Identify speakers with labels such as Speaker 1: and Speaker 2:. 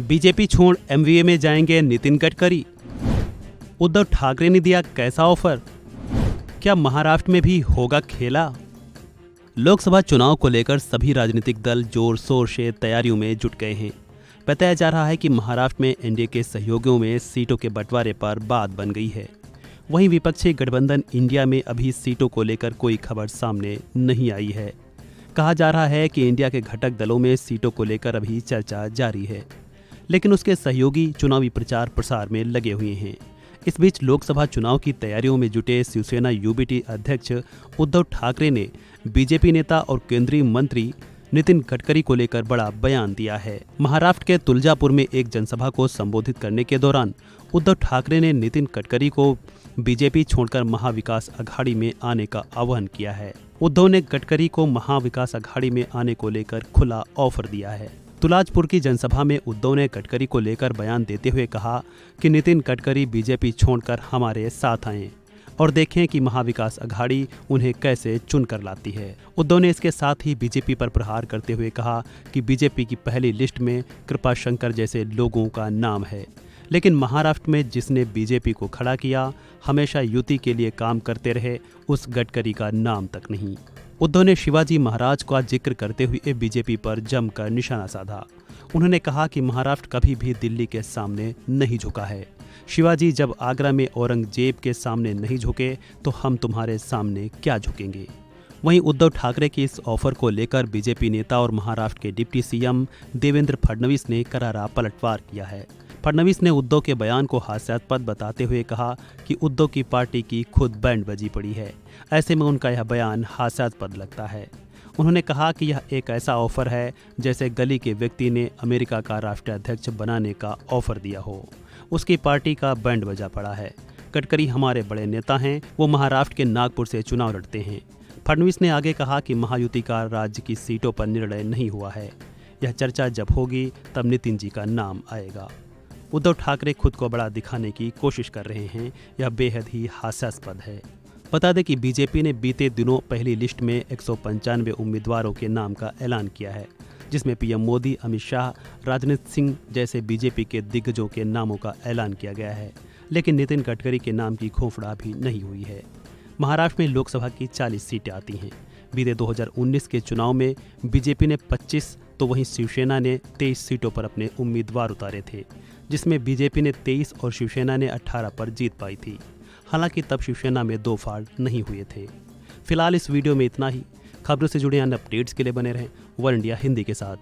Speaker 1: BJP छोड़ MVA में जाएंगे नितिन गडकरी। उद्धव ठाकरे ने दिया कैसा ऑफर? क्या महाराष्ट्र में भी होगा खेला? लोकसभा चुनाव को लेकर सभी राजनीतिक दल जोर शोर से तैयारियों में जुट गए हैं। बताया जा रहा है कि महाराष्ट्र में एनडीए के सहयोगियों में सीटों के बंटवारे पर बात बन गई है। वहीं विपक्षी गठबंधन इंडिया में अभी सीटों को लेकर कोई खबर सामने नहीं आई है। कहा जा रहा है कि इंडिया के घटक दलों में सीटों को लेकर अभी चर्चा जारी है, लेकिन उसके सहयोगी चुनावी प्रचार प्रसार में लगे हुए हैं। इस बीच लोकसभा चुनाव की तैयारियों में जुटे शिवसेना यूबीटी अध्यक्ष उद्धव ठाकरे ने बीजेपी नेता और केंद्रीय मंत्री नितिन गडकरी को लेकर बड़ा बयान दिया है। महाराष्ट्र के तुलजापुर में एक जनसभा को संबोधित करने के दौरान उद्धव ठाकरे ने नितिन गडकरी को बीजेपी छोड़कर महाविकास अघाड़ी में आने का आह्वान किया है। उद्धव ने गडकरी को महाविकास अघाड़ी में आने को लेकर खुला ऑफर दिया है। तुलजापुर की जनसभा में उद्धव ने गडकरी को लेकर बयान देते हुए कहा कि नितिन गडकरी बीजेपी छोड़कर हमारे साथ आएं और देखें कि महाविकास अघाड़ी उन्हें कैसे चुनकर लाती है। उद्धव ने इसके साथ ही बीजेपी पर प्रहार करते हुए कहा कि बीजेपी की पहली लिस्ट में कृपाशंकर जैसे लोगों का नाम है, लेकिन महाराष्ट्र में जिसने बीजेपी को खड़ा किया, हमेशा युति के लिए काम करते रहे, उस गडकरी का नाम तक नहीं। उद्धव ने शिवाजी महाराज का जिक्र करते हुए बीजेपी पर जमकर निशाना साधा। उन्होंने कहा कि महाराष्ट्र कभी भी दिल्ली के सामने नहीं झुका है। शिवाजी जब आगरा में औरंगजेब के सामने नहीं झुके तो हम तुम्हारे सामने क्या झुकेंगे। वहीं उद्धव ठाकरे की इस ऑफर को लेकर बीजेपी नेता और महाराष्ट्र के डिप्टी सीएम देवेंद्र फडणवीस ने करारा पलटवार किया है। फडणवीस ने उद्धव के बयान को हास्यास्पद बताते हुए कहा कि उद्धव की पार्टी की खुद बैंड बजी पड़ी है, ऐसे में उनका यह बयान हास्यास्पद लगता है। उन्होंने कहा कि यह एक ऐसा ऑफर है जैसे गली के व्यक्ति ने अमेरिका का राष्ट्राध्यक्ष बनाने का ऑफर दिया हो, उसकी पार्टी का बैंड बजा पड़ा है। गडकरी हमारे बड़े नेता हैं, वो महाराष्ट्र के नागपुर से चुनाव लड़ते हैं। फडणवीस ने आगे कहा कि महायुति का राज्य की सीटों पर निर्णय नहीं हुआ है, यह चर्चा जब होगी तब नितिन जी का नाम आएगा। उद्धव ठाकरे खुद को बड़ा दिखाने की कोशिश कर रहे हैं, यह बेहद ही हास्यास्पद है। बता दें कि बीजेपी ने बीते दिनों पहली लिस्ट में 195 उम्मीदवारों के नाम का ऐलान किया है, जिसमें पीएम मोदी, अमित शाह, राजनाथ सिंह जैसे बीजेपी के दिग्गजों के नामों का ऐलान किया गया है, लेकिन नितिन गडकरी के नाम की घोषणा भी नहीं हुई है। महाराष्ट्र में लोकसभा की 40 सीटें आती हैं। बीते 2019 के चुनाव में बीजेपी ने 25 तो वहीं शिवसेना ने 23 सीटों पर अपने उम्मीदवार उतारे थे, जिसमें बीजेपी ने 23 और शिवसेना ने 18 पर जीत पाई थी। हालांकि तब शिवसेना में दो फाड़ नहीं हुए थे। फिलहाल इस वीडियो में इतना ही। खबरों से जुड़े अन्य अपडेट्स के लिए बने रहें वन इंडिया हिंदी के साथ।